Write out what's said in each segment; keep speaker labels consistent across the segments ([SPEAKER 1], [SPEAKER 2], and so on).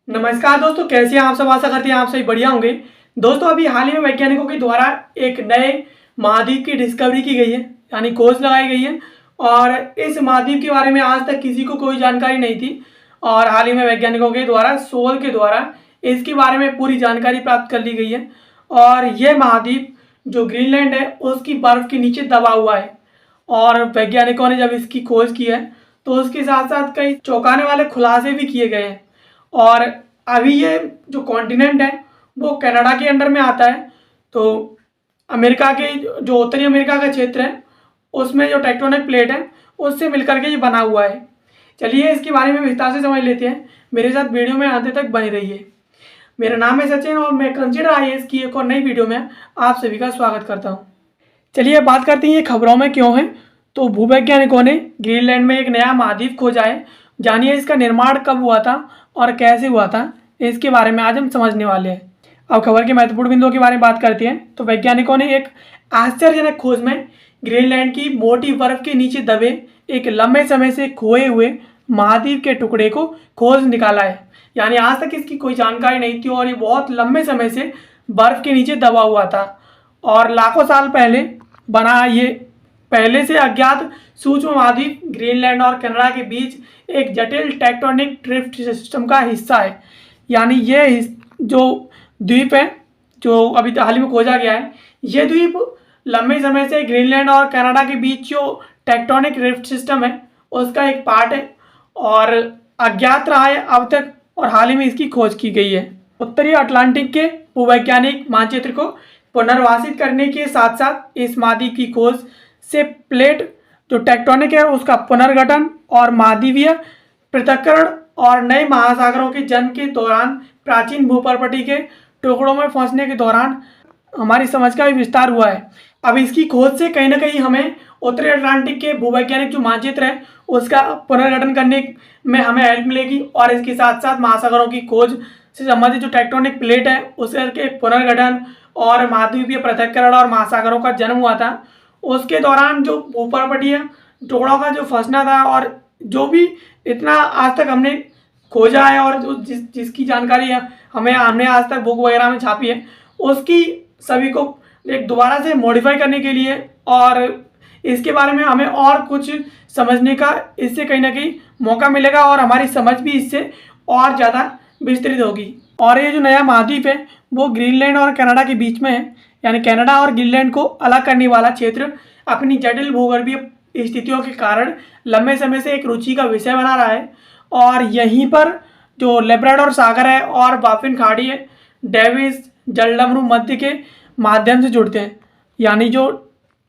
[SPEAKER 1] नमस्कार दोस्तों, कैसे हैं आप सब। आशा करते हैं आप सभी बढ़िया होंगे। दोस्तों, अभी हाल ही में वैज्ञानिकों के द्वारा एक नए महाद्वीप की डिस्कवरी की गई है, यानी खोज लगाई गई है। और इस महाद्वीप के बारे में आज तक किसी को कोई जानकारी नहीं थी। और हाल ही में वैज्ञानिकों के द्वारा शोध के द्वारा इसके बारे में पूरी जानकारी प्राप्त कर ली गई है। और यह महाद्वीप जो ग्रीनलैंड है उसकी बर्फ के नीचे दबा हुआ है। और वैज्ञानिकों ने जब इसकी खोज की है तो उसके साथ साथ कई चौंकाने वाले खुलासे भी किए गए हैं। और अभी ये जो कॉन्टिनेंट है वो कनाडा के अंडर में आता है। तो अमेरिका के जो उत्तरी अमेरिका का क्षेत्र है उसमें जो टेक्टोनिक प्लेट है उससे मिलकर के ये बना हुआ है। चलिए इसके बारे में विस्तार से समझ लेते हैं। मेरे साथ वीडियो में अंत तक बने रहिए। मेरा नाम है सचिन और मैं कंसिडर आईएएस की एक और नई वीडियो में आप सभी का स्वागत करता हूँ। चलिए बात करते हैं ये खबरों में क्यों है। तो भूवैज्ञानिकों ने ग्रीनलैंड में एक नया महाद्वीप खोजा है। जानिए इसका निर्माण कब हुआ था और कैसे हुआ था, इसके बारे में आज हम समझने वाले हैं। अब खबर के महत्वपूर्ण बिंदुओं के बारे में बात करते हैं। तो वैज्ञानिकों ने एक आश्चर्यजनक खोज में ग्रीनलैंड की मोटी बर्फ के नीचे दबे एक लंबे समय से खोए हुए महाद्वीप के टुकड़े को खोज निकाला है। यानी आज तक इसकी कोई जानकारी नहीं थी और ये बहुत लंबे समय से बर्फ के नीचे दबा हुआ था। और लाखों साल पहले बना ये पहले से अज्ञात सूक्ष्म महाद्वीप ग्रीनलैंड और कनाडा के बीच एक जटिल टेक्टोनिक ड्रिफ्ट सिस्टम का हिस्सा है। यानी ये जो द्वीप है जो अभी हाल ही में खोजा गया है, ये द्वीप लंबे समय से ग्रीनलैंड और कनाडा के बीच जो टेक्टोनिक ड्रिफ्ट सिस्टम है उसका एक पार्ट है और अज्ञात रहा है अब तक। और हाल ही में इसकी खोज की गई है। उत्तरी अटलांटिक के भूवैज्ञानिक मानचित्र को पुनर्वासित करने के साथ साथ इस महाद्वीप की खोज से प्लेट जो टेक्टोनिक है उसका पुनर्गठन और महाद्वीपीय पृथक्करण और नए महासागरों के जन्म के दौरान प्राचीन भूपर्वती के टुकड़ों में फंसने के दौरान हमारी समझ का भी विस्तार हुआ है। अब इसकी खोज से कहीं ना कहीं हमें उत्तरी अटलांटिक के भूवैज्ञानिक जो मानचित्र है उसका पुनर्गठन करने में हमें हेल्प मिलेगी। और इसके साथ साथ महासागरों की खोज से संबंधित जो टेक्टोनिक प्लेट है उसके पुनर्गठन और महाद्वीपीय पृथक्करण और महासागरों का जन्म हुआ था उसके दौरान जो भूपर्वतीय टुकड़ों का जो फंसना था और जो भी इतना आज तक हमने खोजा है और जो जिसकी जानकारी है हमने आज तक बुक वगैरह में छापी है उसकी सभी को एक दोबारा से मॉडिफाई करने के लिए और इसके बारे में हमें और कुछ समझने का इससे कहीं ना कहीं मौका मिलेगा और हमारी समझ भी इससे और ज़्यादा विस्तृत होगी। और ये जो नया महाद्वीप है वो ग्रीनलैंड और कनाडा के बीच में है। यानी कनाडा और ग्रीनलैंड को अलग करने वाला क्षेत्र अपनी जटिल भूगर्भीय स्थितियों के कारण लंबे समय से एक रुचि का विषय बना रहा है। और यहीं पर जो लेब्राडोर सागर है और बाफिन खाड़ी है डेविस जलडमरू मध्य के माध्यम से जुड़ते हैं। यानी जो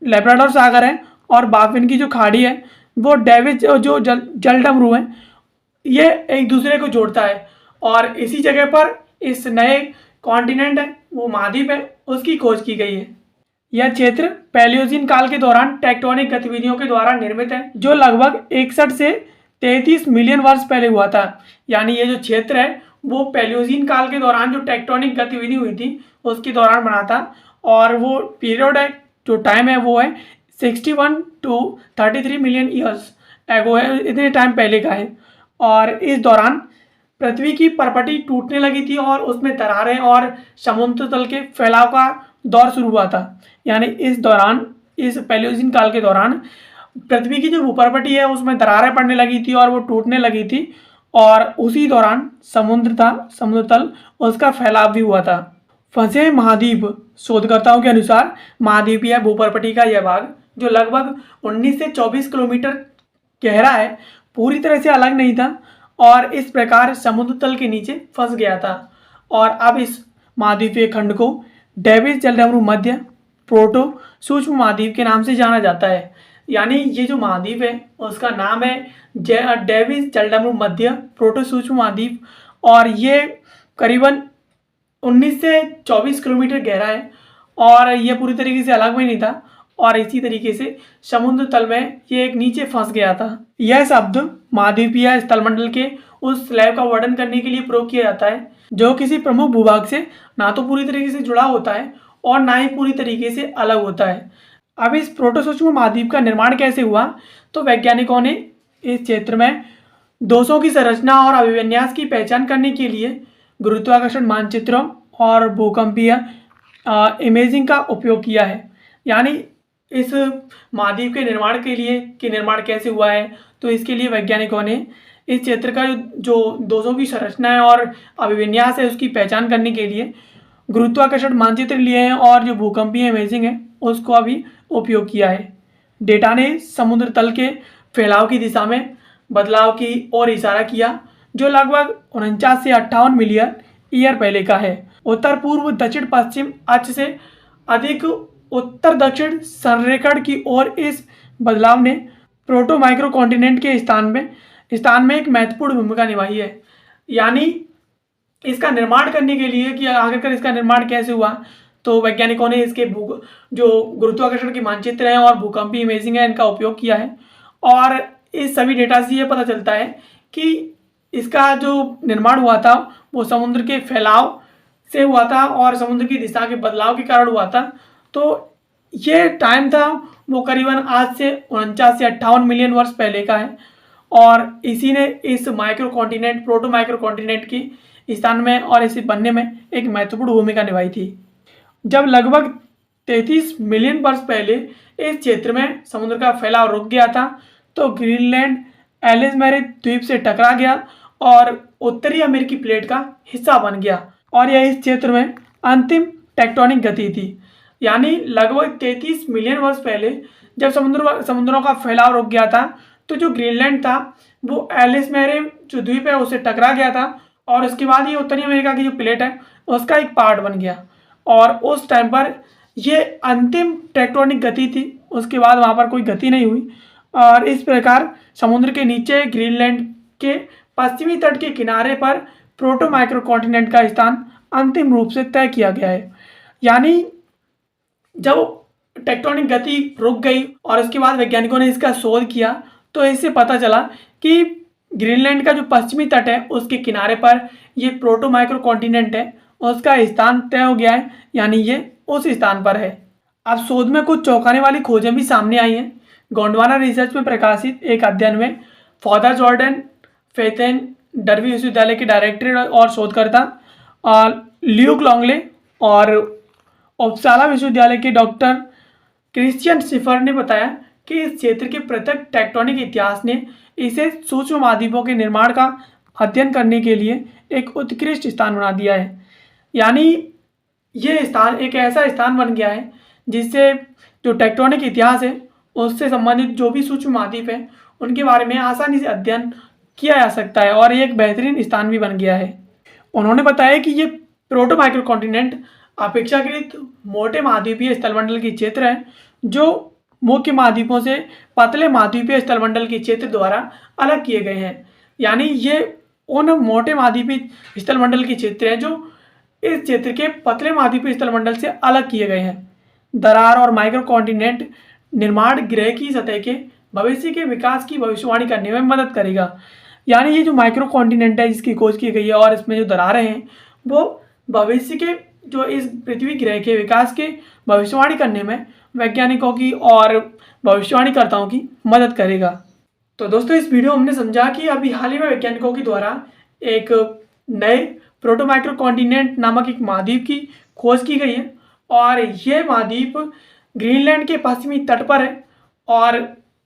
[SPEAKER 1] लेब्राडोर सागर है और बाफिन की जो खाड़ी है वो डेविस जो जलडमरू है ये एक दूसरे को जोड़ता है। और इसी जगह पर इस नए कॉन्टिनेंट है वो महाद्वीप है उसकी खोज की गई है। यह क्षेत्र पैलियोजीन काल के दौरान टेक्टोनिक गतिविधियों के द्वारा निर्मित है जो लगभग 61 से 33 मिलियन वर्ष पहले हुआ था। यानी ये जो क्षेत्र है वो पैलियोजीन काल के दौरान जो टेक्टोनिक गतिविधि हुई थी उसके दौरान बना था। और वो पीरियड है जो टाइम है वो है 61 to 33 मिलियन ईयर्स एगो है, इतने टाइम पहले का है। और इस दौरान पृथ्वी की परपटी टूटने लगी थी और उसमें दरारें और समुद्र तल के फैलाव का दौर शुरू हुआ था। यानी इस दौरान इस पैलियोजीन काल के दौरान पृथ्वी की जो भूपर्वती है उसमें दरारें पड़ने लगी थी और वो टूटने लगी थी। और उसी दौरान समुद्र तल उसका फैलाव भी हुआ था। फंसे महाद्वीप शोधकर्ताओं के अनुसार महाद्वीपीय भूपर्वती का यह भाग जो लगभग 19 से 24 किलोमीटर गहरा है पूरी तरह से अलग नहीं था और इस प्रकार समुद्र तल के नीचे फंस गया था। और अब इस महाद्वीपीय खंड को डेविस जलडमरू मध्य प्रोटो सूक्ष्म महाद्वीप के नाम से जाना जाता है। यानी ये जो महाद्वीप है उसका नाम है डेविस जलडमरू मध्य प्रोटो सूक्ष्म महाद्वीप और ये करीबन 19 से 24 किलोमीटर गहरा है और ये पूरी तरीके से अलग भी नहीं था और इसी तरीके से समुद्र तल में ये एक नीचे फंस गया था। यह शब्द महाद्वीपीय स्थलमंडल के उस स्लैब का वर्णन करने के लिए प्रयोग किया जाता है जो किसी प्रमुख भूभाग से ना तो पूरी तरीके से जुड़ा होता है और ना ही पूरी तरीके से अलग होता है। अब इस प्रोटो सूक्ष्म महाद्वीप का निर्माण कैसे हुआ, तो वैज्ञानिकों ने इस क्षेत्र में दोषों की संरचना और अभिविन्यास की पहचान करने के लिए गुरुत्वाकर्षण मानचित्रों और भूकंपीय इमेजिंग का उपयोग किया है। यानी इस महाद्वीप के निर्माण के लिए कि निर्माण कैसे हुआ है, तो इसके लिए वैज्ञानिकों ने इस क्षेत्र का जो दोषों की संरचना है और अभिविन्यास है उसकी पहचान करने के लिए गुरुत्वाकर्षण मानचित्र लिए हैं और जो भूकंपीय इमेजिंग है उसको अभी उपयोग किया है। डेटा ने समुद्र तल के फैलाव की दिशा में बदलाव की ओर इशारा किया जो लगभग 49 से 58 मिलियन ईयर पहले का है। उत्तर पूर्व दक्षिण पश्चिम अक्ष से अधिक उत्तर दक्षिण संरेखण की ओर इस बदलाव ने प्रोटो माइक्रो कॉन्टिनेंट के स्थान में एक महत्वपूर्ण भूमिका निभाई है। यानी इसका निर्माण करने के लिए कि आखिरकार इसका निर्माण कैसे हुआ, तो वैज्ञानिकों ने इसके जो गुरुत्वाकर्षण के मानचित्र हैं और भूकंपीय इमेजिंग है इनका उपयोग किया है। और इस सभी डेटा से ये पता चलता है कि इसका जो निर्माण हुआ था वो समुद्र के फैलाव से हुआ था और समुद्र की दिशा के बदलाव के कारण हुआ था। तो ये टाइम था वो करीबन आज से 49 से 58 मिलियन वर्ष पहले का है और इसी ने इस micro continent proto micro continent की स्थान में और इसे बनने में एक महत्वपूर्ण भूमिका निभाई थी। जब लगभग 33 मिलियन वर्ष पहले इस क्षेत्र में समुद्र का फैलाव रुक गया था तो ग्रीनलैंड एलिसमेरी द्वीप से टकरा गया और उत्तरी अमेरिकी प्लेट का हिस्सा बन गया और यह इस क्षेत्र में अंतिम टेक्टोनिक गति थी। यानी लगभग 33 मिलियन वर्ष पहले जब समुद्रों का फैलाव रुक गया था तो जो ग्रीनलैंड था वो एलिसमेरी जो द्वीप है उससे टकरा गया था और उसके बाद ये उत्तरी अमेरिका की जो प्लेट है उसका एक पार्ट बन गया और उस टाइम पर ये अंतिम टेक्टोनिक गति थी। उसके बाद वहाँ पर कोई गति नहीं हुई और इस प्रकार समुद्र के नीचे ग्रीनलैंड के पश्चिमी तट के किनारे पर प्रोटो माइक्रो कॉन्टिनेंट का स्थान अंतिम रूप से तय किया गया है। यानी जब टेक्टोनिक गति रुक गई और उसके बाद वैज्ञानिकों ने इसका शोध किया तो इससे पता चला कि ग्रीनलैंड का जो पश्चिमी तट है उसके किनारे पर ये प्रोटो माइक्रो कॉन्टिनेंट है उसका स्थान तय हो गया है। यानी ये उस स्थान पर है। अब शोध में कुछ चौंकाने वाली खोजें भी सामने आई हैं। गोंडवाना रिसर्च में प्रकाशित एक अध्ययन में फादर जॉर्डन फेथेन डर्बी विश्वविद्यालय के डायरेक्टर और शोधकर्ता और ल्यूक लॉन्गले और उपसाला विश्वविद्यालय के डॉक्टर क्रिश्चियन शिफर ने बताया कि इस क्षेत्र के पृथक टेक्टोनिक इतिहास ने इसे सूक्ष्म महाद्वीपों के निर्माण का अध्ययन करने के लिए एक उत्कृष्ट स्थान बना दिया है। यानी ये स्थान एक ऐसा स्थान बन गया है जिससे जो टेक्टोनिक इतिहास है उससे संबंधित जो भी सूक्ष्म महाद्वीप है उनके बारे में आसानी से अध्ययन किया जा सकता है और ये एक बेहतरीन स्थान भी बन गया है। उन्होंने बताया कि ये प्रोटो माइक्रो कॉन्टिनेंट अपेक्षाकृत मोटे महाद्वीपीय स्थलमंडल के क्षेत्र है जो मुख्य महाद्वीपों से पतले महाद्वीपीय स्थलमंडल के क्षेत्र द्वारा अलग किए गए हैं। यानी ये उन मोटे महाद्वीपीय स्थलमंडल के क्षेत्र हैं जो इस क्षेत्र के पतले महाद्वीपीय स्थलमंडल से अलग किए गए हैं। दरार और माइक्रो कॉन्टिनेंट निर्माण ग्रह की सतह के भविष्य के विकास की भविष्यवाणी करने में मदद करेगा। यानी ये जो माइक्रो कॉन्टिनेंट है जिसकी खोज की गई है और इसमें जो दरारें हैं वो भविष्य के जो इस पृथ्वी ग्रह के विकास के भविष्यवाणी करने में वैज्ञानिकों की और भविष्यवाणीकर्ताओं की मदद करेगा। तो दोस्तों इस वीडियो में हमने समझा कि अभी हाल ही में वैज्ञानिकों के द्वारा एक नए प्रोटो माइक्रो कॉन्टिनेंट नामक एक महाद्वीप की खोज की गई है और ये महाद्वीप ग्रीनलैंड के पश्चिमी तट पर है और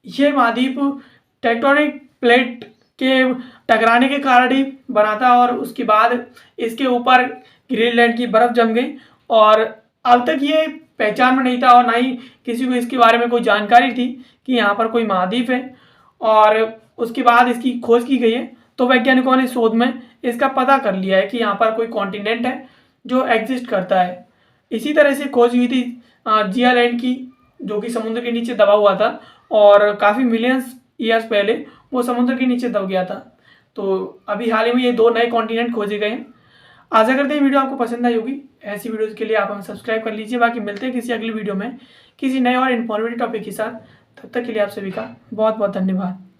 [SPEAKER 1] ये महाद्वीप टेक्टोनिक प्लेट के टकराने के कारण ही बना था और उसके बाद इसके ऊपर ग्रीनलैंड की बर्फ़ जम गई और अब तक ये पहचान में नहीं था और ना ही किसी को इसके बारे में कोई जानकारी थी कि यहाँ पर कोई महाद्वीप है। और उसके बाद इसकी खोज की गई है तो वैज्ञानिकों ने शोध में इसका पता कर लिया है कि यहाँ पर कोई कॉन्टिनेंट है जो एग्जिस्ट करता है। इसी तरह से खोज हुई थी जिया लैंड की जो कि समुद्र के नीचे दबा हुआ था और काफ़ी मिलियंस ईयर्स पहले वो समुद्र के नीचे दब गया था। तो अभी हाल ही में ये दो नए कॉन्टिनेंट खोजे गए हैं। आशा करते हैं वीडियो आपको पसंद आई होगी। ऐसी वीडियोज़ के लिए आप हमें सब्सक्राइब कर लीजिए। बाकी मिलते हैं किसी अगली वीडियो में किसी नए और इन्फॉर्मेटिव टॉपिक के साथ। तब तक के लिए आप सभी का बहुत बहुत धन्यवाद।